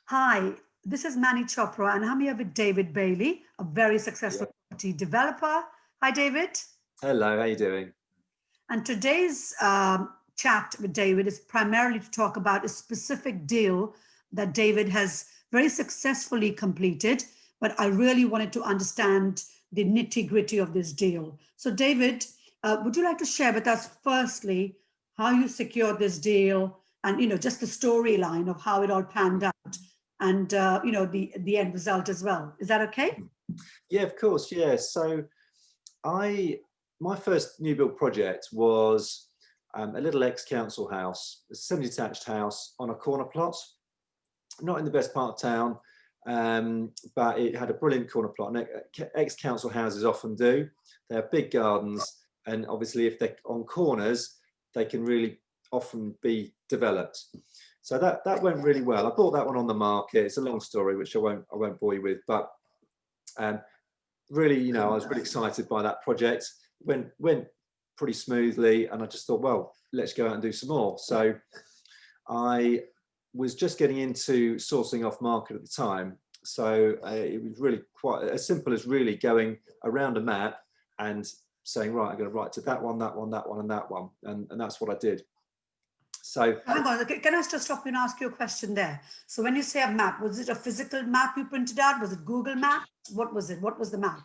Hi, this is Manny Chopra, and I'm here with David Bailey, a very Yeah. successful property developer. Hi, David. Hello, how you doing? And today's chat with David is primarily to talk about a specific deal that David has very successfully completed. But I really wanted to understand the nitty gritty of this deal. So, David, would you like to share with us, firstly, how you secured this deal and just the storyline of how it all panned out and the end result as well? Is that okay? Yeah, of course. Yeah. So I my first new build project was a little ex-council house, a semi-detached house on a corner plot, not in the best part of town, but it had a brilliant corner plot. And ex-council houses often do. They have big gardens, and obviously, if they're on corners, they can really often be developed. So that went really well. I bought that one on the market. It's a long story, which I won't bore you with, but um, really, I was really excited by that project. Went pretty smoothly, and I just thought, well, let's go out and do some more. So I was just getting into sourcing off market at the time. So it was really quite as simple as really going around a map and saying, right, I'm going to write to that one, that one, that one, and that one. And that's what I did. So Hang on, can I just stop you and ask you a question there? So when you say a map, was it a physical map you printed out? Was it Google Maps? What was it? What was the map?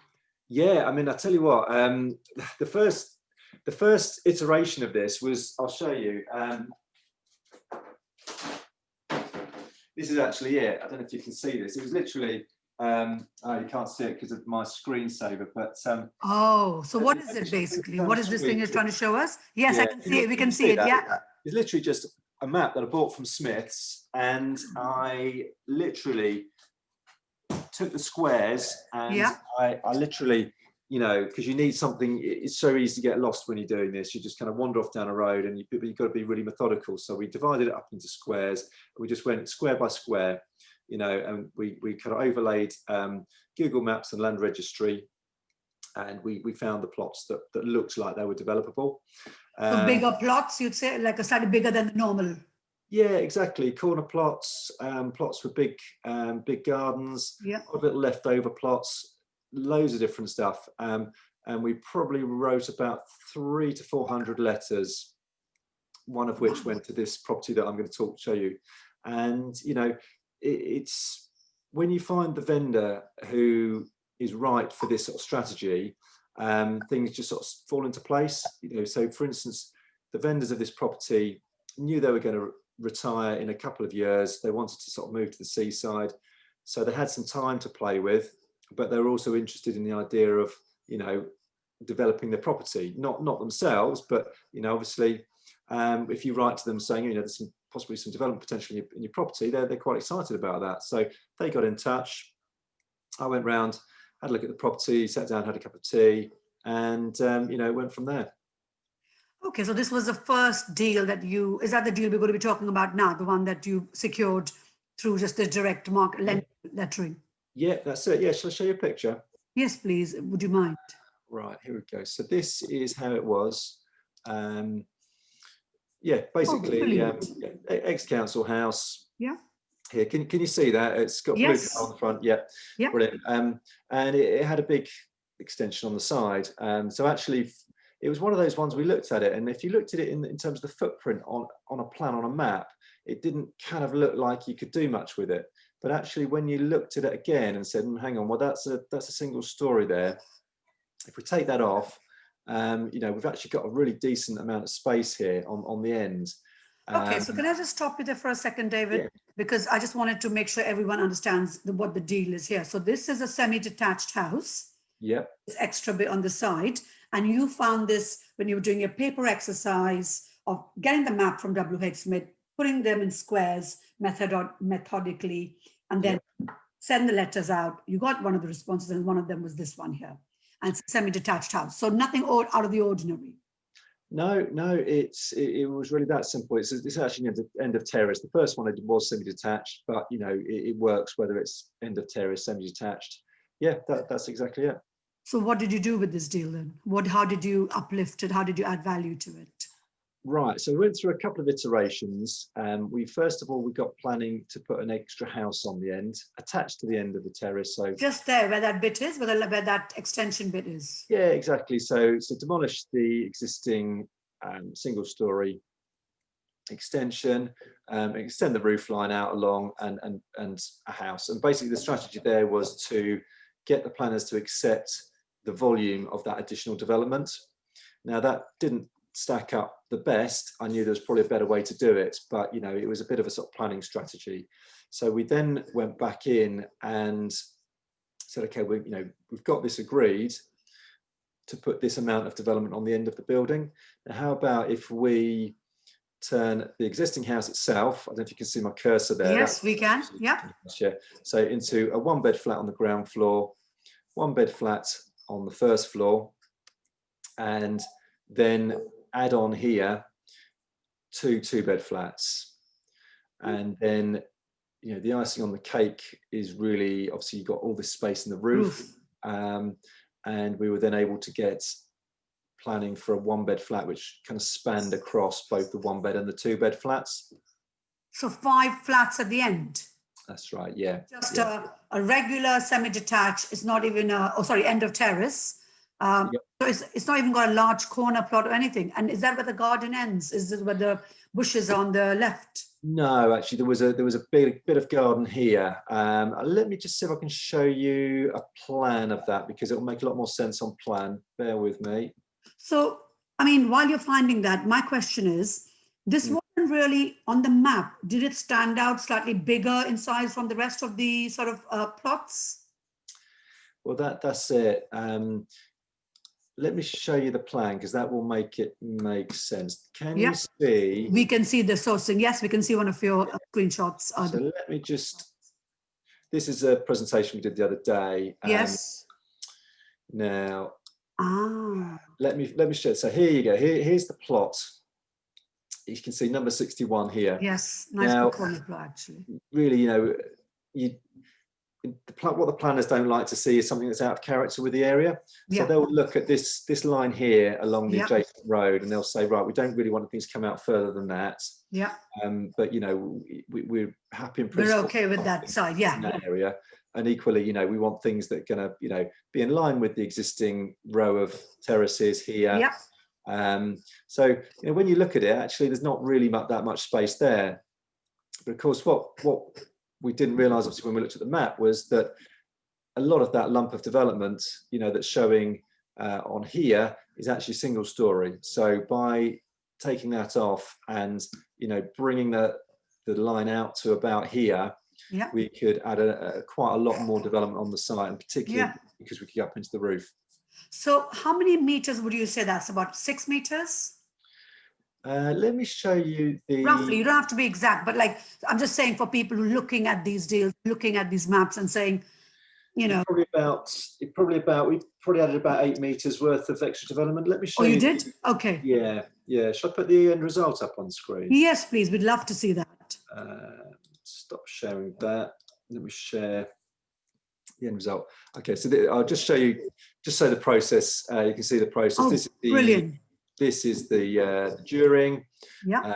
yeah, I mean, I tell you what, the first iteration of this was, I'll show you. This is actually it. I don't know if you can see this. It was literally, oh, you can't see it because of my screensaver, but Oh, so what is let me it just put basically? this on the What is this thing screen. you're trying to show us? Yes, I Yeah, can see it. We can can you see see it. that? Yeah. It's literally just a map that I bought from Smiths, and I literally took the squares and Yeah. I literally, because you need something, it's so easy to get lost when you're doing this. You just kind of wander off down a road, and you've got to be really methodical. So we divided it up into squares. We just went square by square, and we kind of overlaid Google Maps and Land Registry, and we found the plots that looked like they were developable. So Um, bigger plots, you'd say, like a slightly bigger than the normal. Yeah, exactly. Corner plots, plots with big gardens, Yeah. odd little leftover plots, loads of different stuff. And we probably wrote about 300 to 400 letters, one of which Wow. went to this property that I'm going to show you. And it's when you find the vendor who is right for this sort of strategy, things just sort of fall into place. So for instance, the vendors of this property knew they were going to retire in a couple of years. They wanted to sort of move to the seaside, so they had some time to play with, but they were also interested in the idea of developing the property, not themselves, but obviously, if you write to them saying there's possibly some development potential in your property, they're quite excited about that. So they got in touch. I went round, had a look at the property, sat down, had a cup of tea, and went from there. Okay, so this was the first deal is that the deal we're going to be talking about now, the one that you secured through just the direct market lettering? Yeah, that's it. Yeah, shall I show you a picture? Yes, please. Would you mind? Right, here we go. So this is how it was. Um, yeah, Oh, basically, brilliant. ex-council house. Yeah. Here, can you see that? It's got blue Yes. colour on the front. Yeah, Yeah. brilliant. And it had a big extension on the side. So actually, it was one of those ones we looked at it, and if you looked at it in terms of the footprint on a plan on a map, it didn't kind of look like you could do much with it. But actually, when you looked at it again and said, "Hang on, well, that's a single story there. If we take that off, we've actually got a really decent amount of space here on the end." Okay, Um, so can I just stop you there for a second, David? yeah, Because I just wanted to make sure everyone understands what the deal is here. So this is a semi-detached house. yeah, This extra bit on the side, and you found this when you were doing your paper exercise of getting the map from WH Smith, putting them in squares methodically, and yeah. then send the letters out. You got one of the responses, and one of them was this one here. And it's a semi-detached house. So nothing out of the ordinary. No, it was really that simple. It's actually end of terrace. The first one I did was semi-detached, but it works whether it's end of terrace, semi-detached. Yeah, that's exactly it. So what did you do with this deal then? How did you uplift it? How did you add value to it? Right, so we went through a couple of iterations. We first of all, we got planning to put an extra house on the end, attached to the end of the terrace. So Just there where that bit is, where that extension bit is. yeah, exactly. So demolish the existing single story extension, extend the roof line out along and a house. And basically the strategy there was to get the planners to accept the volume of that additional development. Now that didn't stack up the best. I knew there was probably a better way to do it, but you know, it was a bit of a sort of planning strategy. So we then went back in and said, okay, we've got this agreed to put this amount of development on the end of the building. Now, how about if we turn the existing house itself, I don't know if you can see my cursor there. Yes, we can. Yeah. So into a 1-bed flat on the ground floor, 1-bed flat on the first floor, and then add on here 2 2-bed flats. And then, you know, the icing on the cake is really, obviously you've got all this space in the roof. And we were then able to get planning for a 1-bed flat, which kind of spanned across both the 1-bed and the 2-bed flats. So 5 flats at the end. That's right, yeah. Just a regular semi-detached. It's not even end of terrace. So it's not even got a large corner plot or anything. And is that where the garden ends? Is this where the bushes are on the left? No, actually, there was a bit of garden here. Let me just see if I can show you a plan of that, because it will make a lot more sense on plan. Bear with me. So, I mean, while you're finding that, my question is, this wasn't really on the map. Did it stand out slightly bigger in size from the rest of the sort of plots? Well, that's it. Let me show you the plan, because that will make it make sense. Can you see? We can see the sourcing. Yes, we can see one of your screenshots. So let me just, this is a presentation we did the other day. Yes. Now, let me show. So here you go. Here's the plot. You can see number 61 here. Yes, nice corner plot, actually. Really, you know, what the planners don't like to see is something that's out of character with the area. So they'll look at this line here along the adjacent road, and they'll say, right, we don't really want things to come out further than that. Yeah. But you know, we're happy in principle. We're okay with that side, yeah. In that area. And equally, you know, we want things that are going to, you know, be in line with the existing row of terraces here. Yeah. So, you know, when you look at it, actually, there's not really that much space there. But of course, what we didn't realise, obviously, when we looked at the map, was that a lot of that lump of development, you know, that's showing on here is actually single story. So by taking that off and, you know, bringing the line out to about here, we could add quite a lot more development on the site, and particularly because we could get up into the roof. So how many meters would you say that's about? 6 meters? Let me show you the... Roughly, you don't have to be exact, but like, I'm just saying for people who are looking at these deals, looking at these maps and saying, you know. We probably added about 8 meters worth of extra development. Let me show you. Oh, you did? Okay. Yeah. Should I put the end result up on screen? Yes, please. We'd love to see that. Stop sharing that. Let me share the end result. Okay, so I'll just show you, just so the process, you can see the process. Oh, this is the, brilliant. This is the during. Yeah.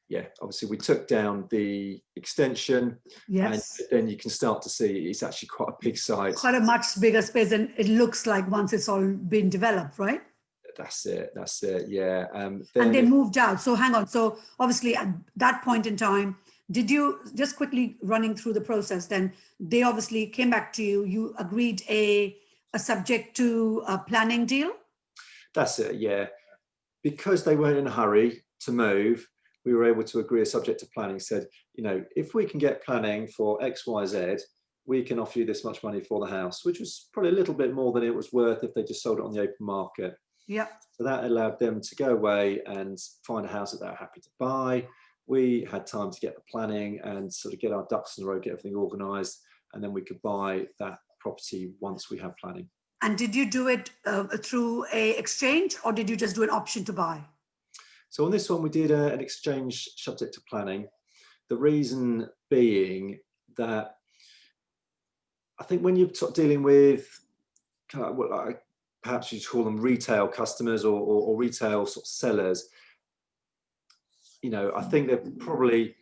Yeah, obviously we took down the extension. Yes. And then you can start to see it's actually quite a big site. Quite a much bigger space than it looks like once it's all been developed, right? That's it, yeah. And they moved out. So hang on. So obviously at that point in time, did you, just quickly running through the process, then they obviously came back to you, you agreed a subject to a planning deal? That's it, yeah. Because they weren't in a hurry to move, we were able to agree a subject to planning. Said, you know, if we can get planning for X, Y, Z, we can offer you this much money for the house, which was probably a little bit more than it was worth if they just sold it on the open market. Yeah. So that allowed them to go away and find a house that they were happy to buy. We had time to get the planning and sort of get our ducks in a row, get everything organised, and then we could buy that property once we have planning. And did you do it through a exchange, or did you just do an option to buy? So on this one, we did an exchange subject to planning. The reason being that I think when you're dealing with kind of like perhaps you call them retail customers or retail sort of sellers, you know, I think they're probably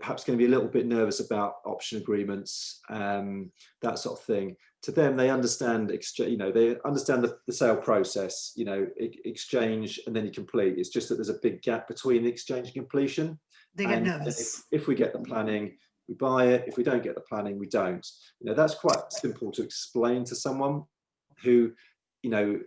perhaps going to be a little bit nervous about option agreements, that sort of thing. To them, they understand you know, they understand the sale process, you know, exchange and then you complete. It's just that there's a big gap between the exchange and completion. They get And nervous. if we get the planning, we buy it. If we don't get the planning, we don't. You know, that's quite simple to explain to someone who, you know,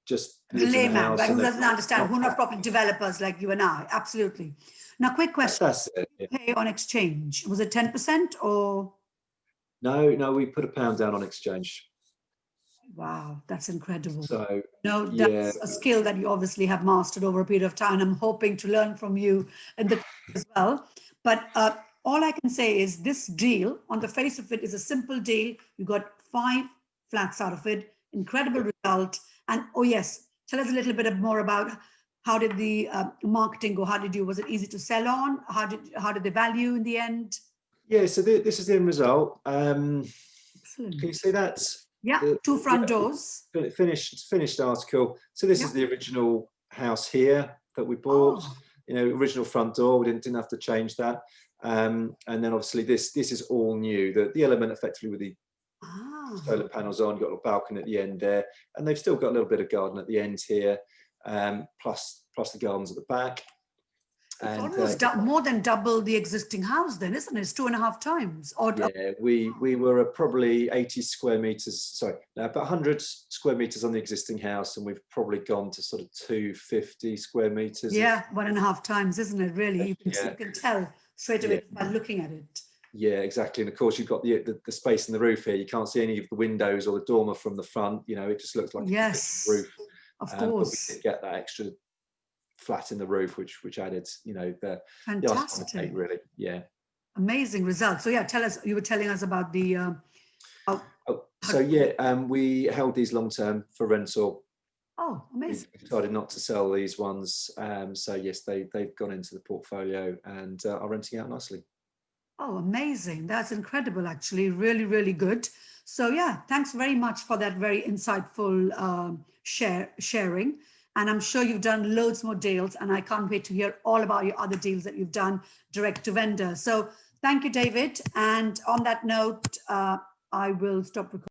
just The lives in the layman, house. right, who And doesn't understand, who are not property developers like you and I. Absolutely. Now, quick question. that's it. Yeah. Pay on exchange, was it 10% or? No, we put £1 down on exchange. Wow, that's incredible. So No, yeah, that's a skill that you obviously have mastered over a period of time. I'm hoping to learn from you in the as well. But all I can say is this deal, on the face of it, is a simple deal. You got 5 flats out of it. Incredible result. And oh yes, tell us a little bit more about how did the marketing go? How did you? Was it easy to sell on? How did they value in the end? yeah. So this is the end result. Can Excellent. you see that? Yeah, 2 front doors. Finished article. So this is the original house here that we bought. Oh. You know, original front door. We didn't have to change that. And then obviously this is all new. The element effectively with the solar panels on, got a balcony at the end there, and they've still got a little bit of garden at the end here, plus the gardens at the back. It's And almost more than double the existing house then, isn't it? It's 2.5 times. Or yeah, we were at probably 80 square meters, sorry, no, about 100 square meters on the existing house, and we've probably gone to sort of 250 square meters. yeah, 1.5 times, isn't it? Really, you can tell straight away by looking at it. Yeah, exactly. And of course, you've got the space in the roof here. You can't see any of the windows or the dormer from the front. You know, it just looks like a roof. Of But course. we did get that extra flat in the roof, which added, you know, the Fantastic. really. Yeah. Amazing results. So yeah, tell us. You were telling us about the. So yeah, we held these long term for rental. Oh, amazing. We decided not to sell these ones. So yes, they've gone into the portfolio and are renting out nicely. Oh, amazing. That's incredible, actually. Really, really good. So yeah, thanks very much for that very insightful sharing. And I'm sure you've done loads more deals, and I can't wait to hear all about your other deals that you've done direct to vendor. So thank you, David. And on that note, I will stop recording.